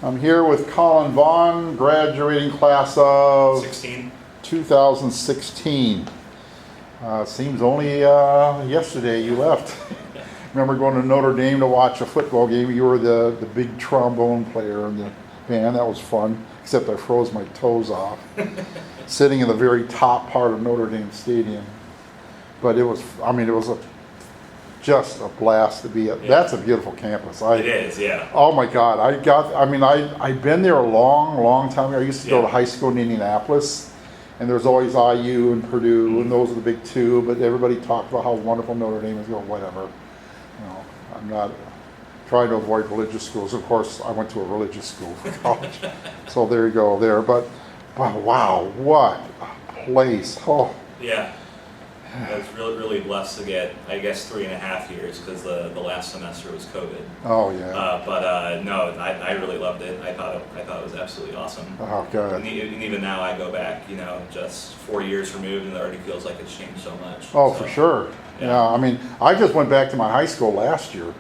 I'm here with Colin Vaughan, graduating class of 16. 2016. Seems only yesterday you left. Remember going to Notre Dame to watch a football game. You were the big trombone player in the band. That was fun, except I froze my toes off sitting in the very top part of Notre Dame Stadium. But it was, just a blast to be at. Yeah. That's a beautiful campus. It is, yeah. Oh my God, I've been there a long time ago. I used to go to high school in Indianapolis, and there's always IU and Purdue, and those are the big two, but everybody talked about how wonderful Notre Dame is. Whatever. I'm not trying to avoid religious schools. Of course, I went to a religious school for college, so there you go there. But wow, what a place. Oh. Yeah. I was really blessed to get, I guess, 3.5 years because the last semester was COVID. Oh yeah. No, I really loved it. I thought it was absolutely awesome. Oh God. And even now I go back, just 4 years removed, and it already feels like it's changed so much. Oh, so, for sure. Yeah. I just went back to my high school last year,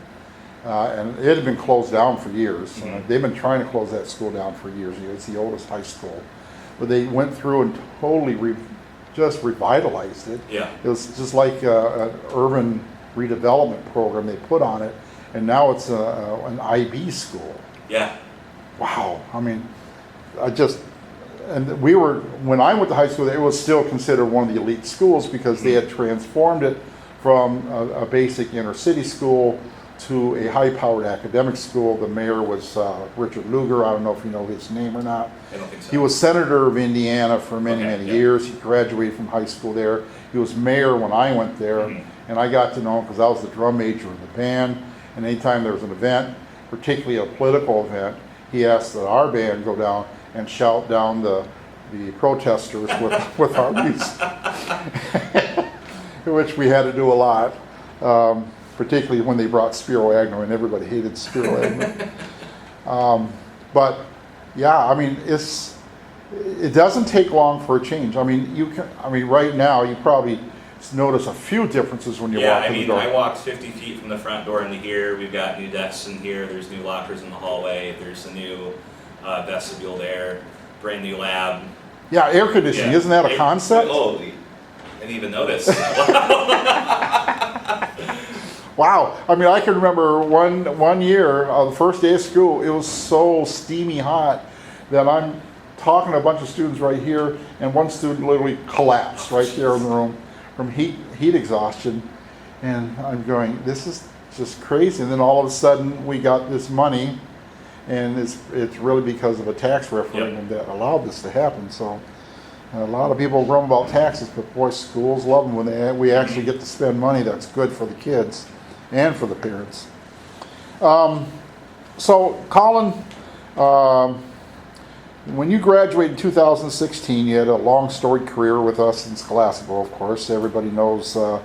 and it had been closed down for years. Mm-hmm. They've been trying to close that school down for years. It's the oldest high school, but they went through and totally just revitalized it. Yeah. It was just like an urban redevelopment program they put on it, and now it's an IB school. Yeah. Wow. And when I went to high school, it was still considered one of the elite schools because they had transformed it from a basic inner city school to a high-powered academic school. The mayor was Richard Lugar. I don't know if you know his name or not. I don't think so. He was senator of Indiana for many yeah. years. He graduated from high school there. He was mayor when I went there, and I got to know him because I was the drum major in the band. And anytime there was an event, particularly a political event, he asked that our band go down and shout down the protesters with our music, which we had to do a lot. Particularly when they brought Spiro Agnew, and everybody hated Spiro Agnew. But yeah, it doesn't take long for a change. Right now you probably notice a few differences when you walk in the door. I walked 50 feet from the front door into here. We've got new desks in here. There's new lockers in the hallway. There's a new vestibule there. Brand new lab. Yeah, air conditioning. Yeah. Isn't that a concept? Oh, I didn't even notice. Wow. I can remember one year, the first day of school, it was so steamy hot that I'm talking to a bunch of students right here, and one student literally collapsed right there in the room from heat exhaustion. And I'm going, this is just crazy. And then all of a sudden, we got this money, and it's really because of a tax referendum that allowed this to happen. So a lot of people grumble about taxes, but boy, schools love them when we actually get to spend money that's good for the kids and for the parents. So, Colin, when you graduated in 2016, you had a long storied career with us in Scholastica, of course. Everybody knows the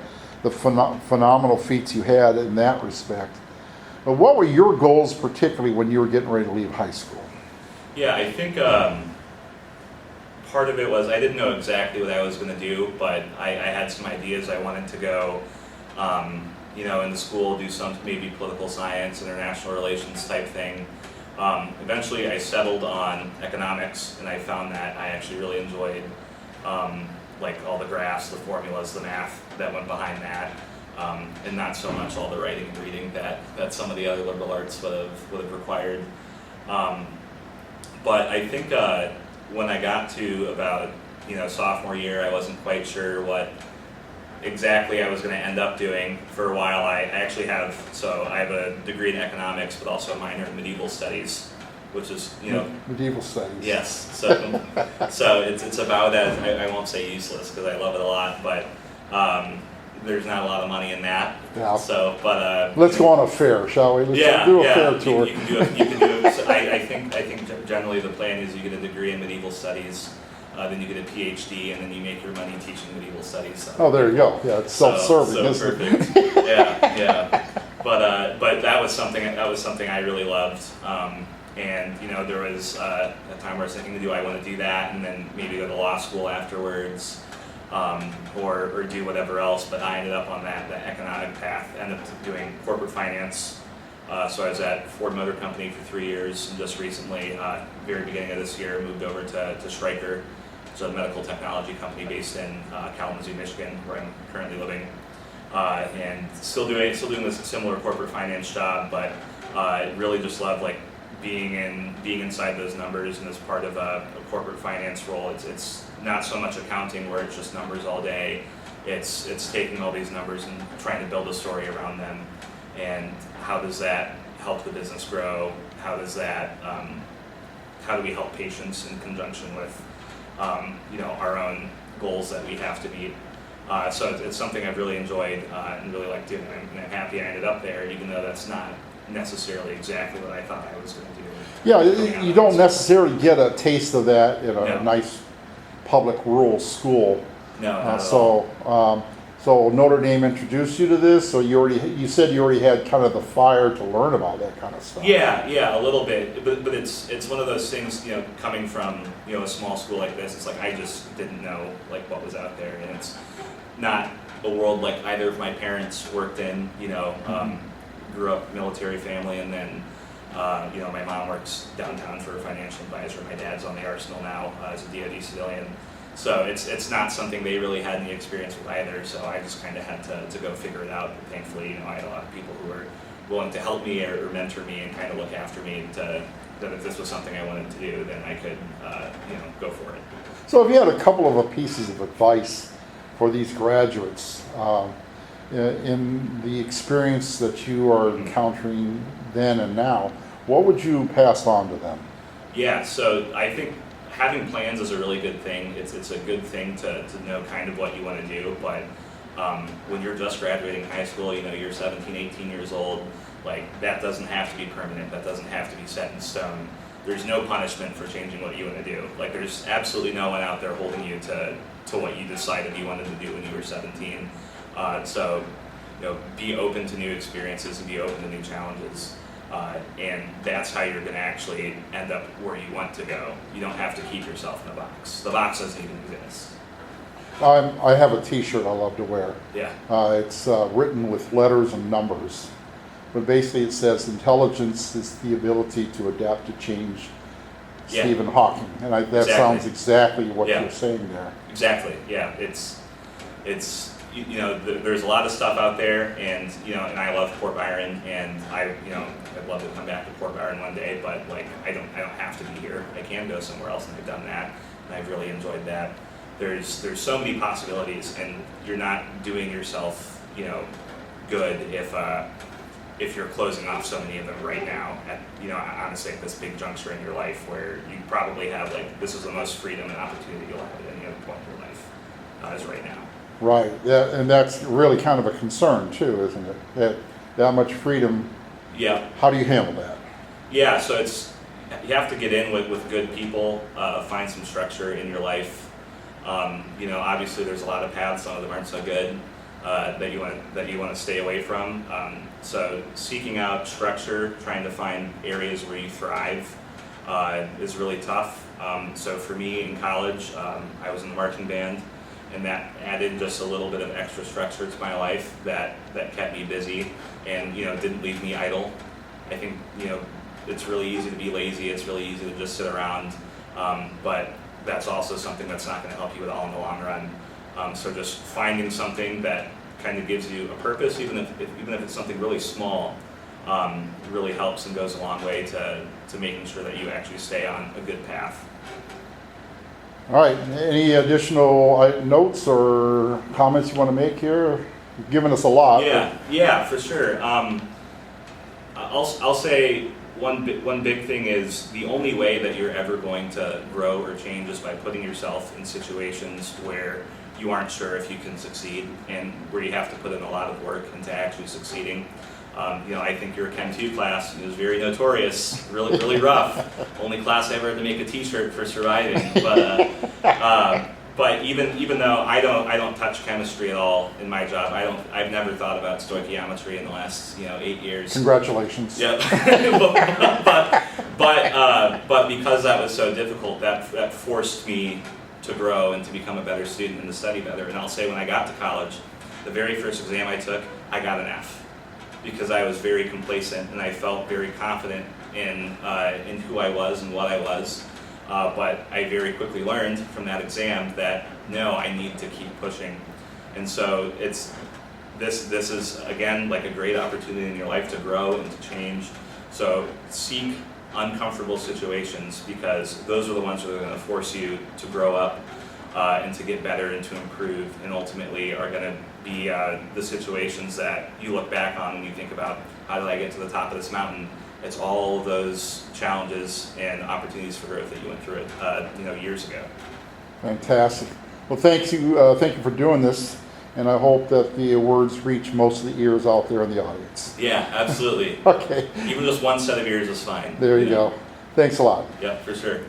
phenomenal feats you had in that respect. But what were your goals, particularly when you were getting ready to leave high school? Yeah, I think part of it was I didn't know exactly what I was going to do, but I had some ideas. I wanted to go in the school, do some maybe political science, international relations type thing. Eventually I settled on economics, and I found that I actually really enjoyed like all the graphs, the formulas, the math that went behind that, and not so much all the writing and reading that some of the other liberal arts would have required. But I think when I got to about sophomore year, I wasn't quite sure what exactly I was going to end up doing. For a while, I actually have a degree in economics, but also a minor in medieval studies, which is medieval studies. Yes, so it's about as I won't say useless because I love it a lot, but there's not a lot of money in that. Yeah. So, but let's go on a fair, shall we? Let's do a fair tour. You can do it. So I think generally the plan is you get a degree in medieval studies. Then you get a PhD, and then you make your money teaching medieval studies. Oh, there you go. Yeah, it's self-serving, isn't it? Yeah. But that was something I really loved. And there was a time where I was thinking, do I want to do that, and then maybe go to law school afterwards, or do whatever else. But I ended up on that economic path. Ended up doing corporate finance, So I was at Ford Motor Company for 3 years, and just recently, very beginning of this year, moved over to Stryker, which is a medical technology company based in Kalamazoo, Michigan, where I'm currently living, and still doing this similar corporate finance job, but really just love like being inside those numbers and as part of a corporate finance role. It's not so much accounting where it's just numbers all day. It's taking all these numbers and trying to build a story around them, and how does that help the business grow? How does that how do we help patients in conjunction with our own goals that we have to meet? So it's something I've really enjoyed and really liked doing, and I'm happy I ended up there, even though that's not necessarily exactly what I thought I was going to do. Yeah, you don't necessarily get a taste of that in a No. nice public rural school. No, not at all. So Notre Dame introduced you to this, so you said you already had kind of the fire to learn about that kind of stuff. Yeah, a little bit, but it's one of those things, coming from a small school like this. It's like I just didn't know like what was out there, and it's not a world like either of my parents worked in. Grew up military family, and then my mom works downtown for a financial advisor. My dad's on the Arsenal now as a DoD civilian. So it's not something they really had any experience with either, so I just kind of had to go figure it out. But thankfully, I had a lot of people who were willing to help me or mentor me and kind of look after me that if this was something I wanted to do, then I could, go for it. So if you had a couple of pieces of advice for these graduates in the experience that you are encountering then and now, what would you pass on to them? Yeah, so I think having plans is a really good thing. It's a good thing to know kind of what you want to do, but when you're just graduating high school, you're 17, 18 years old, like that doesn't have to be permanent, that doesn't have to be set in stone. There's no punishment for changing what you want to do. Like there's absolutely no one out there holding you to what you decided you wanted to do when you were 17. So be open to new experiences and be open to new challenges. And that's how you're going to actually end up where you want to go. You don't have to keep yourself in a box. The box doesn't even exist. I have a T-shirt I love to wear. Yeah. It's written with letters and numbers, but basically it says intelligence is the ability to adapt to change. Yeah. Stephen Hawking, and that Exactly. sounds exactly what Yeah. you're saying there. Exactly. Yeah. It's there's a lot of stuff out there, and and I love Port Byron, and I'd love to come back to Port Byron one day, but like I don't have to be here. I can go somewhere else, and I've done that, and I've really enjoyed that. There's so many possibilities, and you're not doing yourself good if you're closing off so many of them right now at honestly at this big juncture in your life where you probably have like this is the most freedom and opportunity you'll have at any other point in your life is right now. Right, yeah, and that's really kind of a concern too, isn't it? That much freedom. Yeah. How do you handle that? Yeah, so you have to get in with good people, find some structure in your life. Obviously there's a lot of paths, some of them aren't so good, that you want to stay away from. So seeking out structure, trying to find areas where you thrive is really tough. So for me in college, I was in the marching band, and that added just a little bit of extra structure to my life that kept me busy and didn't leave me idle. I think it's really easy to be lazy, it's really easy to just sit around, but that's also something that's not going to help you at all in the long run. So just finding something that kind of gives you a purpose, even if it's something really small, really helps and goes a long way to making sure that you actually stay on a good path. All right, any additional notes or comments you want to make here? You've given us a lot. Yeah, for sure. I'll say one big thing is the only way that you're ever going to grow or change is by putting yourself in situations where you aren't sure if you can succeed and where you have to put in a lot of work into actually succeeding. I think your Chem 2 class is very notorious, really rough. Only class I ever had to make a T-shirt for surviving. But even though I don't touch chemistry at all in my job, I've never thought about stoichiometry in the last 8 years. Congratulations. Yep. but because that was so difficult, that forced me to grow and to become a better student and to study better. And I'll say when I got to college, the very first exam I took, I got an F. because I was very complacent and I felt very confident in who I was and what I was. But I very quickly learned from that exam that no, I need to keep pushing. And so this is again like a great opportunity in your life to grow and to change. So seek uncomfortable situations, because those are the ones that are going to force you to grow up and to get better and to improve, and ultimately are going to be the situations that you look back on and you think about, how did I get to the top of this mountain? It's all those challenges and opportunities for growth that you went through years ago. Fantastic. Well, thank you for doing this, and I hope that the words reach most of the ears out there in the audience. Yeah, absolutely. Okay. Even just one set of ears is fine. There you go. Thanks a lot. Yep, for sure.